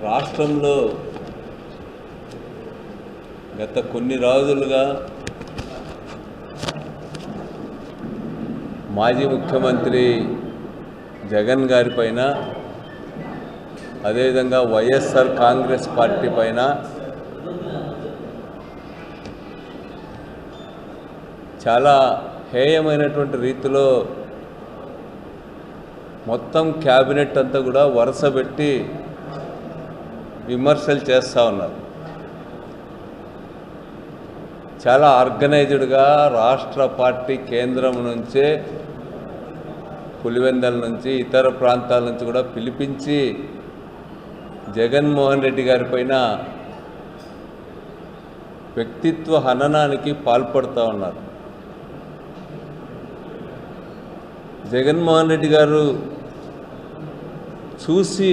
రాష్ట్రంలో గత కొన్ని రోజులుగా మాజీ ముఖ్యమంత్రి జగన్ గారి పైన, అదేవిధంగా వైఎస్ఆర్ కాంగ్రెస్ పార్టీ పైన చాలా హేయమైనటువంటి రీతిలో మొత్తం క్యాబినెట్ అంతా కూడా వరుసపెట్టి విమర్శలు చేస్తూ ఉన్నారు. చాలా ఆర్గనైజ్డ్గా రాష్ట్ర పార్టీ కేంద్రం నుంచే, పులివెందల నుంచి, ఇతర ప్రాంతాల నుంచి కూడా పిలిపించి జగన్మోహన్ రెడ్డి గారి పైన వ్యక్తిత్వ హననానికి పాల్పడుతూ ఉన్నారు. జగన్మోహన్ రెడ్డి గారు చూసి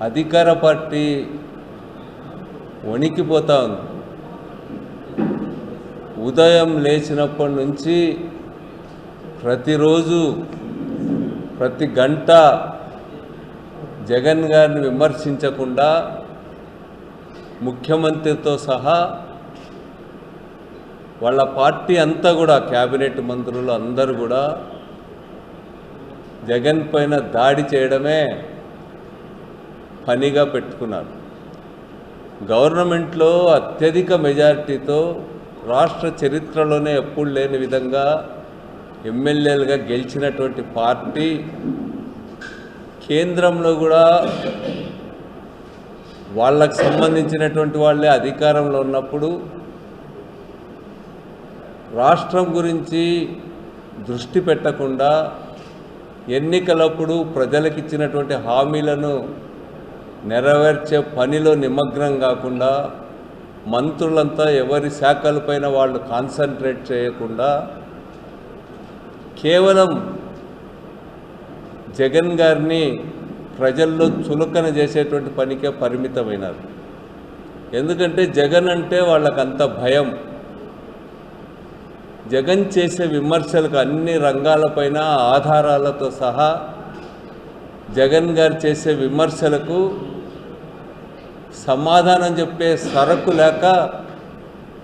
అధికార పార్టీ వణికిపోతూ ఉంది. ఉదయం లేచినప్పటి నుంచి ప్రతిరోజు ప్రతి గంట జగన్ గారిని విమర్శించకుండా ముఖ్యమంత్రితో సహా వాళ్ళ పార్టీ అంతా కూడా, క్యాబినెట్ మంత్రులు అందరూ కూడా జగన్ పైన దాడి చేయడమే పనిగా పెట్టుకున్నారు. గవర్నమెంట్లో అత్యధిక మెజారిటీతో రాష్ట్ర చరిత్రలోనే ఎప్పుడు లేని విధంగా ఎమ్మెల్యేలుగా గెలిచినటువంటి పార్టీ, కేంద్రంలో కూడా వాళ్ళకు సంబంధించినటువంటి వాళ్ళే అధికారంలో ఉన్నప్పుడు రాష్ట్రం గురించి దృష్టి పెట్టకుండా ఎన్నికలప్పుడు ప్రజలకు ఇచ్చినటువంటి హామీలను నెరవేర్చే పనిలో నిమగ్నం కాకుండా, మంత్రులంతా ఎవరి శాఖలపైన వాళ్ళు కాన్సన్ట్రేట్ చేయకుండా కేవలం జగన్ గారిని ప్రజల్లో చులకన చేసేటువంటి పనికే పరిమితమైనారు. ఎందుకంటే జగన్ అంటే వాళ్ళకంత భయం. జగన్ చేసే విమర్శలకు అన్ని రంగాలపైన ఆధారాలతో సహా జగన్ గారు చేసే విమర్శలకు సమాధానం చెప్పే సరకు లేక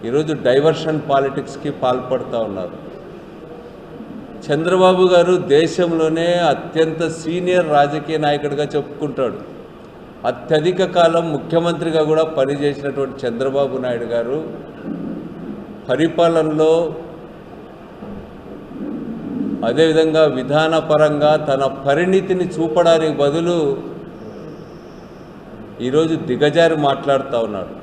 ఈరోజు డైవర్షన్ పాలిటిక్స్కి పాల్పడుతూ ఉన్నారు. చంద్రబాబు గారు దేశంలోనే అత్యంత సీనియర్ రాజకీయ నాయకుడిగా చెప్పుకుంటాడు. అత్యధిక కాలం ముఖ్యమంత్రిగా కూడా పనిచేసినటువంటి చంద్రబాబు నాయుడు గారు పరిపాలనలో, అదేవిధంగా విధానపరంగా తన పరిణితిని చూపడానికి బదులు ఈరోజు దిగజారి మాట్లాడుతూ ఉన్నాడు.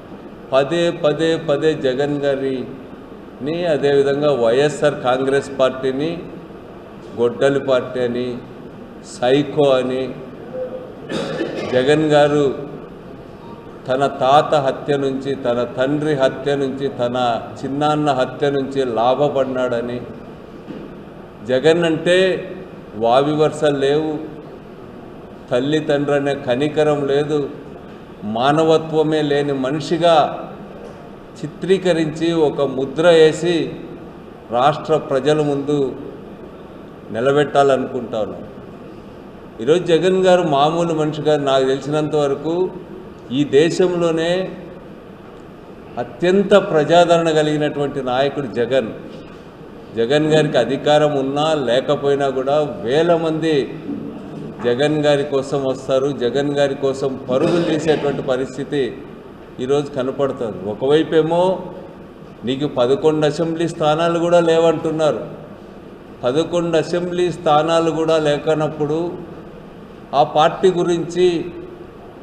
పదే పదే పదే జగన్ గారిని, అదేవిధంగా వైఎస్ఆర్ కాంగ్రెస్ పార్టీని గొడ్డలి పార్టీ అని, సైకో అని, జగన్ గారు తన తాత హత్య నుంచి, తన తండ్రి హత్య నుంచి, తన చిన్నాన్న హత్య నుంచి లాభపడినాడని, జగన్ అంటే వావివర్సలు లేవు, తల్లి తండ్రి అనే కనికరం లేదు, మానవత్వమే లేని మనిషిగా చిత్రీకరించి ఒక ముద్ర వేసి రాష్ట్ర ప్రజల ముందు నిలబెట్టాలనుకుంటాను. ఈరోజు జగన్ గారు మామూలు మనిషిగా నాకు తెలిసినంత వరకు ఈ దేశంలోనే అత్యంత ప్రజాదరణ కలిగినటువంటి నాయకుడు జగన్ గారికి అధికారం ఉన్నా లేకపోయినా కూడా వేల మంది జగన్ గారి కోసం వస్తారు. జగన్ గారి కోసం పరుగులు తీసేటువంటి పరిస్థితి ఈరోజు కనపడుతుంది. ఒకవైపేమో నీకు 11 అసెంబ్లీ స్థానాలు కూడా లేవంటున్నారు. 11 అసెంబ్లీ స్థానాలు కూడా లేకనప్పుడు ఆ పార్టీ గురించి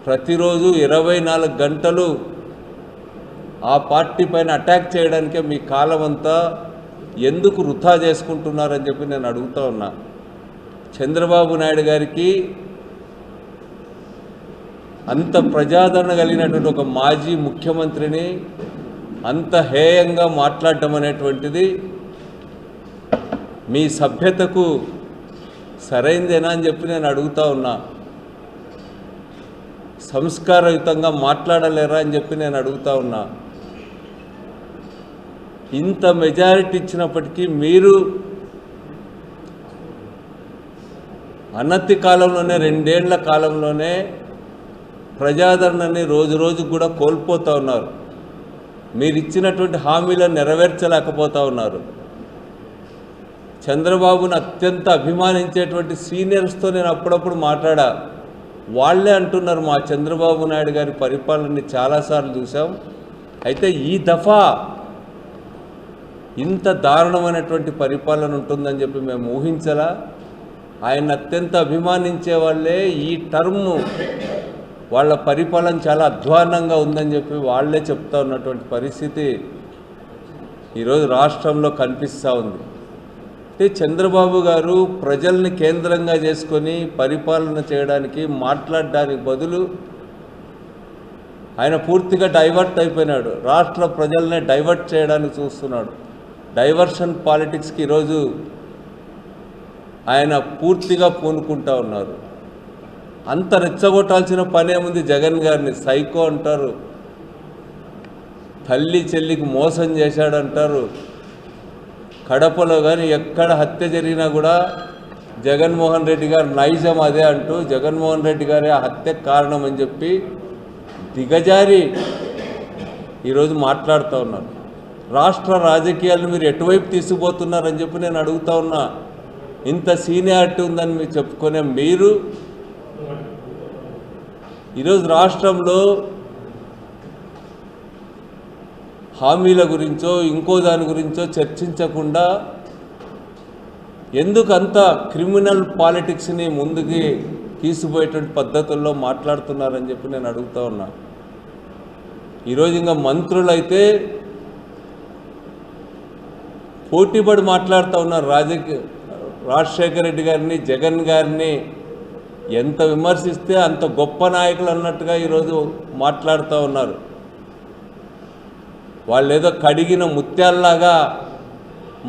ప్రతిరోజు 24 గంటలు ఆ పార్టీ పైన అటాక్ చేయడానికే మీ కాలం అంతా ఎందుకు వృధా చేసుకుంటున్నారని చెప్పి నేను అడుగుతూ ఉన్నా. చంద్రబాబు నాయుడు గారికి అంత ప్రజాదరణ కలిగినటువంటి ఒక మాజీ ముఖ్యమంత్రిని అంత హేయంగా మాట్లాడటం అనేటువంటిది మీ సభ్యతకు సరైందేనా అని చెప్పి నేను అడుగుతూ ఉన్నా. సంస్కారయుతంగా మాట్లాడలేరా అని చెప్పి నేను అడుగుతూ ఉన్నా. ఇంత మెజారిటీ ఇచ్చినప్పటికీ మీరు అనతి కాలంలోనే, 2 ఏళ్ల కాలంలోనే ప్రజాదరణని రోజు రోజుకు కూడా కోల్పోతూ ఉన్నారు. మీరు ఇచ్చినటువంటి హామీలను నెరవేర్చలేకపోతూ ఉన్నారు. చంద్రబాబును అత్యంత అభిమానించేటువంటి సీనియర్స్తో నేను అప్పుడప్పుడు మాట్లాడా. వాళ్ళే అంటున్నారు మా చంద్రబాబు నాయుడు గారి పరిపాలనని చాలాసార్లు చూసాం, అయితే ఈ దఫా ఇంత దారుణమైనటువంటి పరిపాలన ఉంటుందని చెప్పి మేము ఊహించలా. ఆయన అత్యంత అభిమానించే వాళ్ళే ఈ టర్మ్ వాళ్ళ పరిపాలన చాలా అధ్వాన్నంగా ఉందని చెప్పి వాళ్ళే చెప్తా ఉన్నటువంటి పరిస్థితి ఈరోజు రాష్ట్రంలో కనిపిస్తూ ఉంది. అంటే చంద్రబాబు గారు ప్రజల్ని కేంద్రంగా చేసుకొని పరిపాలన చేయడానికి మాట్లాడడానికి బదులు ఆయన పూర్తిగా డైవర్ట్ అయిపోయినాడు. రాష్ట్ర ప్రజల్ని డైవర్ట్ చేయడానికి చూస్తున్నాడు. డైవర్షన్ పాలిటిక్స్కి ఈరోజు ఆయన పూర్తిగా పూనుకుంటా ఉన్నారు. అంత రెచ్చగొట్టాల్సిన పనే ఉంది. జగన్ గారిని సైకో అంటారు, తల్లి చెల్లికి మోసం చేశాడంటారు. కడపలో కానీ ఎక్కడ హత్య జరిగినా కూడా జగన్మోహన్ రెడ్డి గారు నైజం అదే అంటూ జగన్మోహన్ రెడ్డి గారే ఆ హత్యకు కారణం అని చెప్పి దిగజారి ఈరోజు మాట్లాడుతూ ఉన్నారు. రాష్ట్ర రాజకీయాలను మీరు ఎటువైపు తీసుకుపోతున్నారని చెప్పి నేను అడుగుతా ఉన్నా. ఇంత సీనియారిటీ ఉందని మీరు చెప్పుకునే మీరు ఈరోజు రాష్ట్రంలో హామీల గురించో ఇంకో దాని గురించో చర్చించకుండా ఎందుకు అంత క్రిమినల్ పాలిటిక్స్ని ముందుకి తీసుకుపోయేటువంటి పద్ధతుల్లో మాట్లాడుతున్నారని చెప్పి నేను అడుగుతా ఉన్నా. ఈరోజు ఇంకా మంత్రులైతే పోటీపడి మాట్లాడుతూ ఉన్నారు. రాజశేఖర రెడ్డి గారిని, జగన్ గారిని ఎంత విమర్శిస్తే అంత గొప్ప నాయకులు అన్నట్టుగా ఈరోజు మాట్లాడుతూ ఉన్నారు. వాళ్ళు ఏదో కడిగిన ముత్యాల్లాగా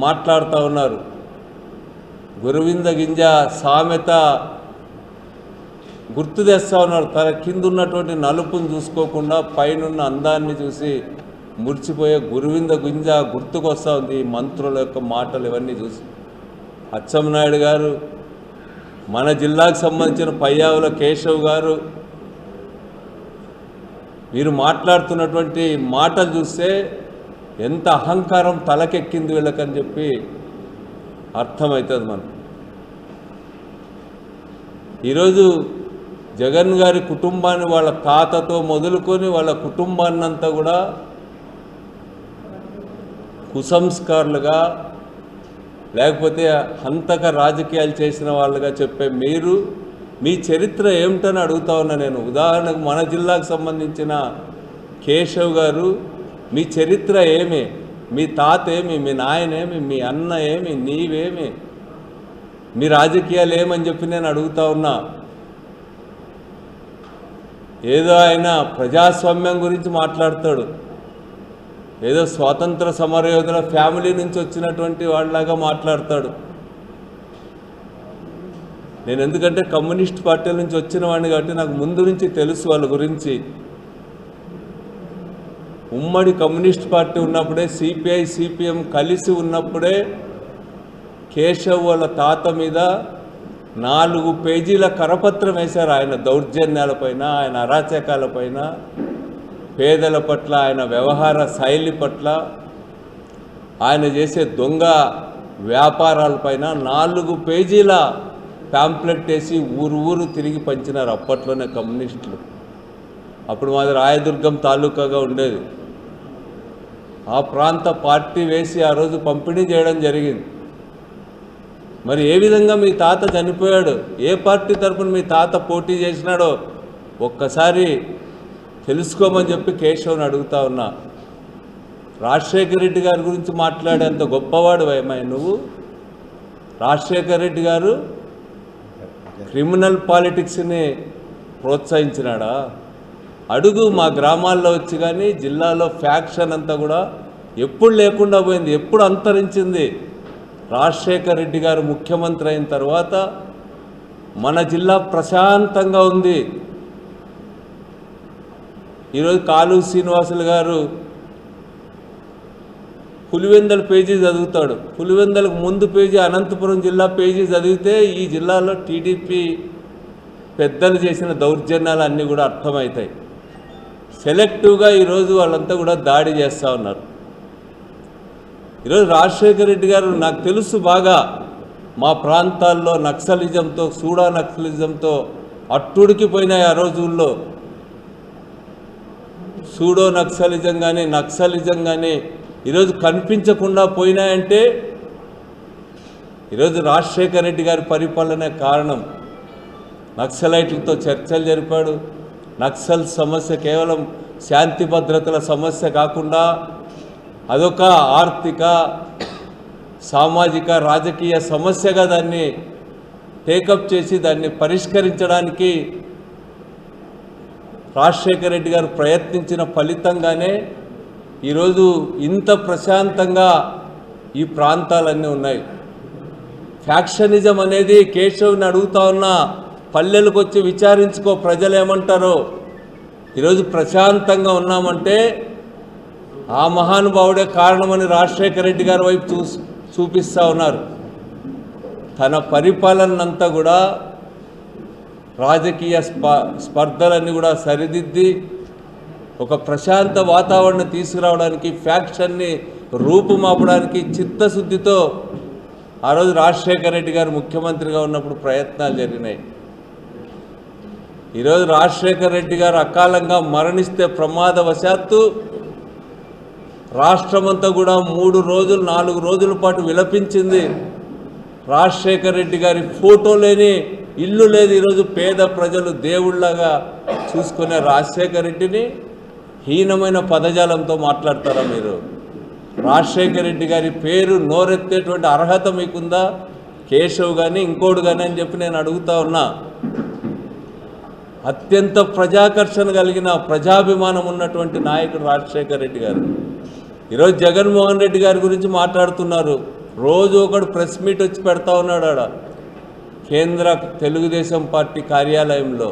మాట్లాడుతూ ఉన్నారు. గురువింద గింజ సామెత గుర్తు తెస్తూ ఉన్నారు. తన కింద ఉన్నటువంటి నలుపుని చూసుకోకుండా పైనున్న అందాన్ని చూసి మురిచిపోయే గురువింద గింజ గుర్తుకొస్తూ ఉంది ఈ మంత్రుల యొక్క మాటలు ఇవన్నీ చూసి. అచ్చెన్నాయుడు గారు, మన జిల్లాకు సంబంధించిన పయ్యావుల కేశవ్ గారు, వీరు మాట్లాడుతున్నటువంటి మాటలు చూస్తే ఎంత అహంకారం తలకెక్కింది వీళ్ళకని చెప్పి అర్థమవుతుంది మనకు. ఈరోజు జగన్ గారి కుటుంబాన్ని వాళ్ళ తాతతో మొదలుకొని వాళ్ళ కుటుంబాన్నంతా కూడా కుసంస్కారులుగా లేకపోతే హంతక రాజకీయాలు చేసిన వాళ్ళుగా చెప్పే మీరు మీ చరిత్ర ఏమిటని అడుగుతా ఉన్నా నేను. ఉదాహరణకు మన జిల్లాకు సంబంధించిన కేశవ్ గారు, మీ చరిత్ర ఏమి? మీ తాత ఏమి? మీ నాయనేమి? మీ అన్న ఏమి? నీవేమి? మీ రాజకీయాలు ఏమని చెప్పి నేను అడుగుతా ఉన్నా. ఏదో ఆయన ప్రజాస్వామ్యం గురించి మాట్లాడతాడు, ఏదో స్వాతంత్ర సమరయోధుల ఫ్యామిలీ నుంచి వచ్చినటువంటి వాళ్ళలాగా మాట్లాడతాడు. నేను ఎందుకంటే కమ్యూనిస్ట్ పార్టీల నుంచి వచ్చిన వాడిని కాబట్టి నాకు ముందు నుంచి తెలుసు వాళ్ళ గురించి. ఉమ్మడి కమ్యూనిస్ట్ పార్టీ ఉన్నప్పుడే, సిపిఐ సిపిఎం కలిసి ఉన్నప్పుడే కేశవ్ వాళ్ళ తాత మీద 4 పేజీల కరపత్రం వేశారు. ఆయన దౌర్జన్యాలపైన, ఆయన అరాచకాలపైన, పేదల పట్ల, ఆయన వ్యవహార శైలి పట్ల, ఆయన చేసే దొంగ వ్యాపారాలపైన 4 పేజీల ప్యాంప్లెట్ వేసి ఊరు తిరిగి పంచినారు అప్పట్లోనే కమ్యూనిస్టులు. అప్పుడు మాది రాయదుర్గం తాలూకాగా ఉండేది. ఆ ప్రాంత పార్టీ వేసి ఆ రోజు పంపిణీ చేయడం జరిగింది. మరి ఏ విధంగా మీ తాత చనిపోయాడు, ఏ పార్టీ తరఫున మీ తాత పోటీ చేసినాడో ఒక్కసారి తెలుసుకోమని చెప్పి కేశవ్ని అడుగుతా ఉన్నా. రాజశేఖర రెడ్డి గారి గురించి మాట్లాడేంత గొప్పవాడు ఏమై నువ్వు? రాజశేఖర రెడ్డి గారు క్రిమినల్ పాలిటిక్స్ని ప్రోత్సహించినాడా? అడుగు మా గ్రామాల్లో వచ్చి. కానీ జిల్లాలో ఫ్యాక్షన్ అంతా కూడా ఎప్పుడు లేకుండా పోయింది, ఎప్పుడు అంతరించింది. రాజశేఖర రెడ్డి గారు ముఖ్యమంత్రి అయిన తర్వాత మన జిల్లా ప్రశాంతంగా ఉంది. ఈరోజు కాలు శ్రీనివాసులు గారు పులివెందల పేజీ చదువుతాడు. పులివెందలకు ముందు పేజీ అనంతపురం జిల్లా పేజీ చదివితే ఈ జిల్లాలో టీడీపీ పెద్దలు చేసిన దౌర్జన్యాలు అన్నీ కూడా అర్థమవుతాయి. సెలెక్టివ్గా ఈరోజు వాళ్ళంతా కూడా దాడి చేస్తూ ఉన్నారు. ఈరోజు రాజశేఖర రెడ్డి గారు నాకు తెలుసు బాగా, మా ప్రాంతాల్లో నక్సలిజంతో సూడా నక్సలిజంతో అట్టుడికిపోయినాయి ఆ రోజుల్లో. సూడో నక్సలిజం కానీ నక్సలిజం కానీ ఈరోజు కనిపించకుండా పోయినాయంటే ఈరోజు రాజశేఖర రెడ్డి గారి పరిపాలనే కారణం. నక్సలైట్లతో చర్చలు జరిపాడు. నక్సల్ సమస్య కేవలం శాంతి భద్రతల సమస్య కాకుండా అదొక ఆర్థిక, సామాజిక, రాజకీయ సమస్యగా దాన్ని టేకప్ చేసి దాన్ని పరిష్కరించడానికి రాజశేఖర రెడ్డి గారు ప్రయత్నించిన ఫలితంగానే ఈరోజు ఇంత ప్రశాంతంగా ఈ ప్రాంతాలన్నీ ఉన్నాయి. ఫ్యాక్షనిజం అనేది కేశవ్ని అడుగుతా ఉన్నా, పల్లెలకు వచ్చి విచారించుకో ప్రజలు ఏమంటారో. ఈరోజు ప్రశాంతంగా ఉన్నామంటే ఆ మహానుభావుడే కారణమని రాజశేఖర రెడ్డి గారి వైపు చూపిస్తూ ఉన్నారు. తన పరిపాలనంతా కూడా రాజకీయ స్పర్ధలన్నీ కూడా సరిదిద్ది ఒక ప్రశాంత వాతావరణం తీసుకురావడానికి, ఫ్యాక్షన్ని రూపుమాపడానికి చిత్తశుద్ధితో ఆ రోజు రాజశేఖర రెడ్డి గారు ముఖ్యమంత్రిగా ఉన్నప్పుడు ప్రయత్నాలు జరిగినాయి. ఈరోజు రాజశేఖర రెడ్డి గారు అకాలంగా మరణిస్తే ప్రమాదవశాత్తు రాష్ట్రమంతా కూడా 3 రోజులు 4 రోజుల పాటు విలపించింది. రాజశేఖర రెడ్డి గారి ఫోటో లేని ఇల్లు లేదు. ఈరోజు పేద ప్రజలు దేవుళ్లాగా చూసుకునే రాజశేఖర రెడ్డిని హీనమైన పదజాలంతో మాట్లాడతారా మీరు? రాజశేఖర రెడ్డి గారి పేరు నోరెత్తేటువంటి అర్హత మీకుందా? కేశవ్ కానీ ఇంకోడు కానీ అని చెప్పి నేను అడుగుతా ఉన్నా. అత్యంత ప్రజాకర్షణ కలిగిన, ప్రజాభిమానం ఉన్నటువంటి నాయకుడు రాజశేఖర రెడ్డి గారు. ఈరోజు జగన్మోహన్ రెడ్డి గారి గురించి మాట్లాడుతున్నారు. రోజు ఒకడు ప్రెస్ మీట్ వచ్చి పెడతా ఉన్నాడు ఆడ కేంద్ర తెలుగుదేశం పార్టీ కార్యాలయంలో.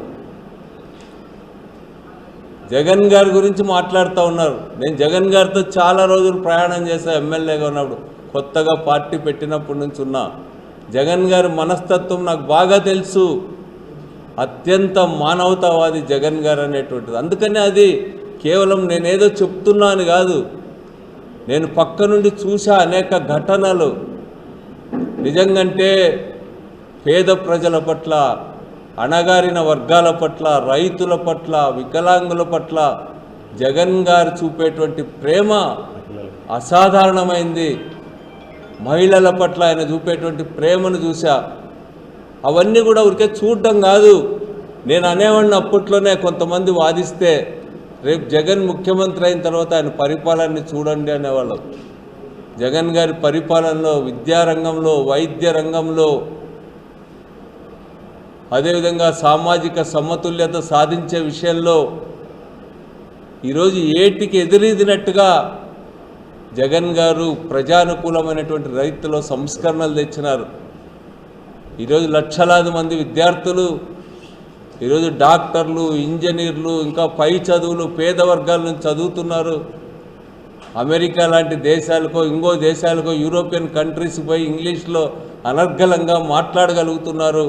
జగన్ గారి గురించి మాట్లాడుతూ ఉన్నారు. నేను జగన్ గారితో చాలా రోజులు ప్రయాణం చేశాను ఎమ్మెల్యేగా ఉన్నప్పుడు, కొత్తగా పార్టీ పెట్టినప్పటి నుంచి ఉన్నా. జగన్ గారి మనస్తత్వం నాకు బాగా తెలుసు. అత్యంత మానవతావాది జగన్ గారు అనేటువంటిది. అందుకనే అది కేవలం నేనేదో చెప్తున్నాను కాదు, నేను పక్క నుండి చూసా అనేక ఘటనలు. నిజంగంటే పేద ప్రజల పట్ల, అణగారిన వర్గాల పట్ల, రైతుల పట్ల, వికలాంగుల పట్ల జగన్ గారు చూపేటువంటి ప్రేమ అసాధారణమైంది. మహిళల పట్ల ఆయన చూపేటువంటి ప్రేమను చూసా. అవన్నీ కూడా ఊరికే చూడటం కాదు. నేను అనేవాడిని అప్పట్లోనే, కొంతమంది వాదిస్తే రేపు జగన్ ముఖ్యమంత్రి అయిన తర్వాత ఆయన పరిపాలనని చూడండి అనేవాళ్ళం. జగన్ గారి పరిపాలనలో విద్యారంగంలో, వైద్య రంగంలో, అదేవిధంగా సామాజిక సమతుల్యత సాధించే విషయంలో ఈరోజు ఏటికి ఎదురీదినట్టుగా జగన్ గారు ప్రజానుకూలమైనటువంటి రైతులో సంస్కరణలు తెచ్చినారు. ఈరోజు లక్షలాది మంది విద్యార్థులు ఈరోజు డాక్టర్లు, ఇంజనీర్లు, ఇంకా పై చదువులు పేద వర్గాల నుంచి చదువుతున్నారు. అమెరికా లాంటి దేశాలకో, ఇంకో దేశాలకో, యూరోపియన్ కంట్రీస్ పోయి ఇంగ్లీష్లో అనర్గళంగా మాట్లాడగలుగుతున్నారు.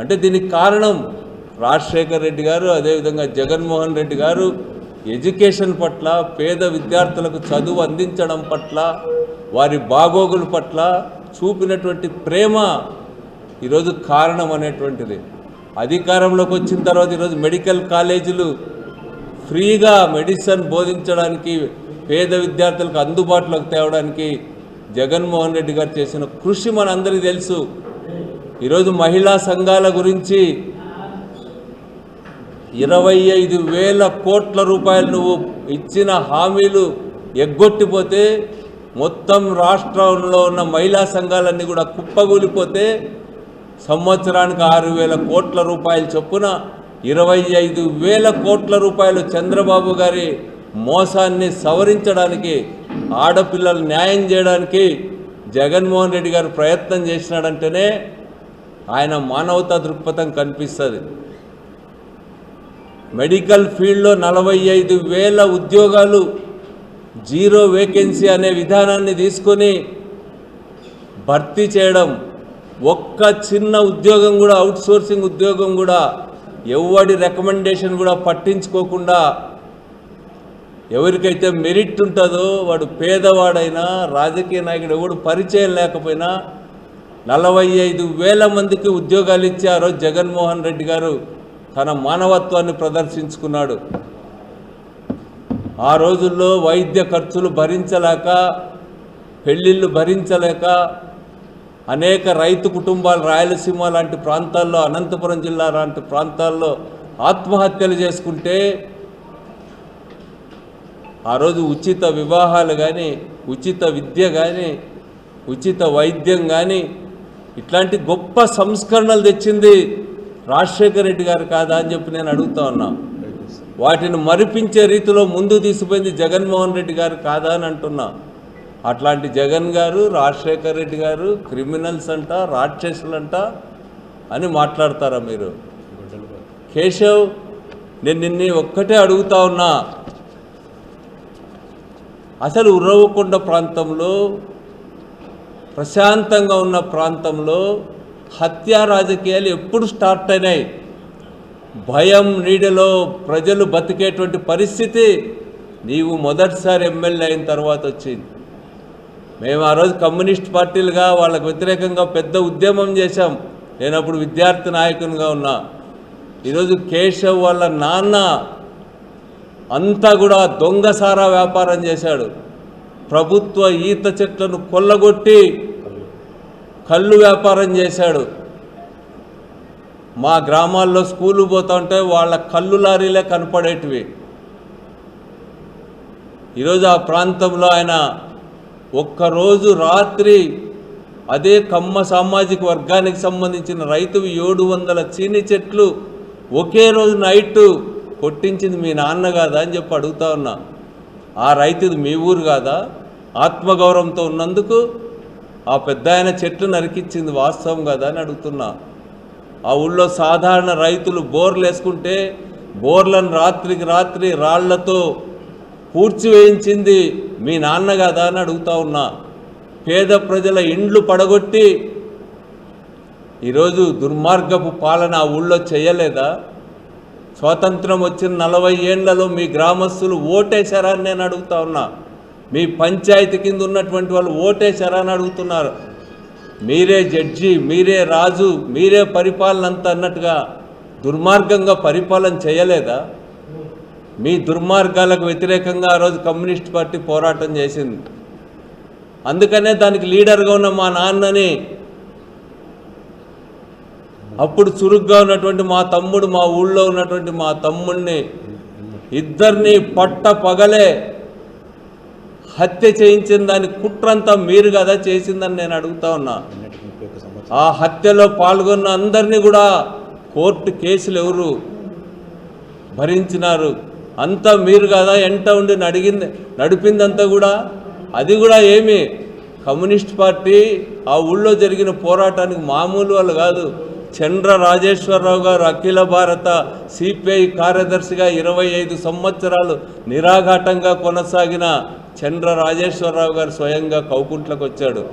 అంటే దీనికి కారణం రాజశేఖర రెడ్డి గారు, అదేవిధంగా జగన్మోహన్ రెడ్డి గారు ఎడ్యుకేషన్ పట్ల, పేద విద్యార్థులకు చదువు అందించడం పట్ల, వారి బాగోగుల పట్ల చూపినటువంటి ప్రేమ ఈరోజు కారణం అనేటువంటిది. అధికారంలోకి వచ్చిన తర్వాత ఈరోజు మెడికల్ కాలేజీలు ఫ్రీగా మెడిసిన్ బోధించడానికి, పేద విద్యార్థులకు అందుబాటులోకి తేవడానికి జగన్మోహన్ రెడ్డి గారు చేసిన కృషి మనందరికీ తెలుసు. ఈరోజు మహిళా సంఘాల గురించి 25,000 కోట్ల రూపాయలు నువ్వు ఇచ్చిన హామీలు ఎగ్గొట్టిపోతే, మొత్తం రాష్ట్రంలో ఉన్న మహిళా సంఘాలన్నీ కూడా కుప్పగూలిపోతే, సంవత్సరానికి 6,000 కోట్ల రూపాయలు చొప్పున 25,000 కోట్ల రూపాయలు చంద్రబాబు గారి మోసాన్ని సవరించడానికి, ఆడపిల్లలు న్యాయం చేయడానికి జగన్మోహన్ రెడ్డి గారు ప్రయత్నం చేసినాడంటేనే ఆయన మానవతా దృక్పథం కనిపిస్తుంది. మెడికల్ ఫీల్డ్లో 45,000 ఉద్యోగాలు, జీరో వేకెన్సీ అనే విధానాన్ని తీసుకొని భర్తీ చేయడం, ఒక్క చిన్న ఉద్యోగం కూడా, అవుట్సోర్సింగ్ ఉద్యోగం కూడా ఎవడి రికమెండేషన్ కూడా పట్టించుకోకుండా ఎవరికైతే మెరిట్ ఉంటుందో వాడు పేదవాడైనా రాజకీయ నాయకుడు ఎవడు పరిచయం లేకపోయినా 45,000 మందికి ఉద్యోగాలు ఇచ్చి ఆ రోజు జగన్మోహన్ రెడ్డి గారు తన మానవత్వాన్ని ప్రదర్శించుకున్నాడు. ఆ రోజుల్లో వైద్య ఖర్చులు భరించలేక, పెళ్ళిళ్ళు భరించలేక అనేక రైతు కుటుంబాలు రాయలసీమ లాంటి ప్రాంతాల్లో, అనంతపురం జిల్లా లాంటి ప్రాంతాల్లో ఆత్మహత్యలు చేసుకుంటే ఆ రోజు ఉచిత వివాహాలు కానీ, ఉచిత విద్య కానీ, ఉచిత వైద్యం కానీ ఇట్లాంటి గొప్ప సంస్కరణలు తెచ్చింది రాజశేఖర రెడ్డి గారు కాదా అని చెప్పి నేను అడుగుతా ఉన్నా. వాటిని మరిపించే రీతిలో ముందు తీసుకుపోయింది జగన్మోహన్ రెడ్డి గారు కాదా అని అంటున్నా. అట్లాంటి జగన్ గారు, రాజశేఖర రెడ్డి గారు క్రిమినల్స్ అంట, రాక్షసులంట అని మాట్లాడతారా మీరు? కేశవ్, నేను నిన్ను ఒక్కటే అడుగుతా ఉన్నా, అసలు ఉరవకొండ ప్రాంతంలో, ప్రశాంతంగా ఉన్న ప్రాంతంలో హత్యా రాజకీయాలు ఎప్పుడు స్టార్ట్ అయినాయి? భయం నీడలో ప్రజలు బతికేటువంటి పరిస్థితి నీవు మొదటిసారి ఎమ్మెల్యే అయిన తర్వాత వచ్చింది. మేము ఆ రోజు కమ్యూనిస్ట్ పార్టీలుగా వాళ్ళకు వ్యతిరేకంగా పెద్ద ఉద్యమం చేశాం. నేను అప్పుడు విద్యార్థి నాయకునిగా ఉన్నా. ఈరోజు కేశవ్ వాళ్ళ నాన్న అంతా కూడా దొంగసారా వ్యాపారం చేశాడు. ప్రభుత్వ ఈత చెట్లను కొల్లగొట్టి కళ్ళు వ్యాపారం చేశాడు. మా గ్రామాల్లో స్కూలు పోతా ఉంటే వాళ్ళ కళ్ళు లారీలే కనపడేటివి. ఈరోజు ఆ ప్రాంతంలో ఆయన ఒక్కరోజు రాత్రి అదే కమ్మ సామాజిక వర్గానికి సంబంధించిన రైతువి 700 చీని చెట్లు ఒకే రోజు నైట్ కొట్టించింది మీ నాన్న కాదా అని చెప్పి అడుగుతా ఉన్నా. ఆ రైతుది మీ ఊరు కాదా? ఆత్మగౌరవంతో ఉన్నందుకు ఆ పెద్ద ఆయన చెట్లు నరికిచ్చింది వాస్తవం కదా అని అడుగుతున్నా. ఆ ఊళ్ళో సాధారణ రైతులు బోర్లు వేసుకుంటే బోర్లను రాత్రికి రాత్రి రాళ్లతో పూడ్చివేయించింది మీ నాన్న కదా అని అడుగుతా ఉన్నా. పేద ప్రజల ఇండ్లు పడగొట్టి ఈరోజు దుర్మార్గపు పాలన ఆ ఊళ్ళో చేయలేదా? స్వాతంత్రం వచ్చిన 40 ఏళ్లలో మీ గ్రామస్తులు ఓటేశారా అని నేను అడుగుతా ఉన్నా. మీ పంచాయతీ కింద ఉన్నటువంటి వాళ్ళు ఓటేశారా అని అడుగుతున్నారు. మీరే జడ్జి, మీరే రాజు, మీరే పరిపాలన అంతా అన్నట్టుగా దుర్మార్గంగా పరిపాలన చేయలేదా? మీ దుర్మార్గాలకు వ్యతిరేకంగా ఆ రోజు కమ్యూనిస్ట్ పార్టీ పోరాటం చేసింది. అందుకనే దానికి లీడర్గా ఉన్న మా నాన్నని, అప్పుడు చురుగ్గా ఉన్నటువంటి మా తమ్ముడు, మా ఊళ్ళో ఉన్నటువంటి మా తమ్ముడిని ఇద్దరిని పట్ట పగలే హత్య చేయించిన దాని కుట్రంతా మీరు కదా చేసిందని నేను అడుగుతా ఉన్నా. ఆ హత్యలో పాల్గొన్న అందరినీ కూడా కోర్టు కేసులు ఎవరు భరించినారు? అంతా మీరు కదా ఎంట ఉండి నడిపిందంతా కూడా. అది కూడా ఏమి కమ్యూనిస్ట్ పార్టీ ఆ ఊళ్ళో జరిగిన పోరాటానికి మామూలు వాళ్ళు కాదు. చండ్ర రాజేశ్వరరావు గారు అఖిల భారత సిపిఐ కార్యదర్శిగా 25 సంవత్సరాలు నిరాఘాటంగా కొనసాగిన చండ్ర రాజేశ్వరరావు గారు స్వయంగా కౌకుంట్లకు వచ్చాడు.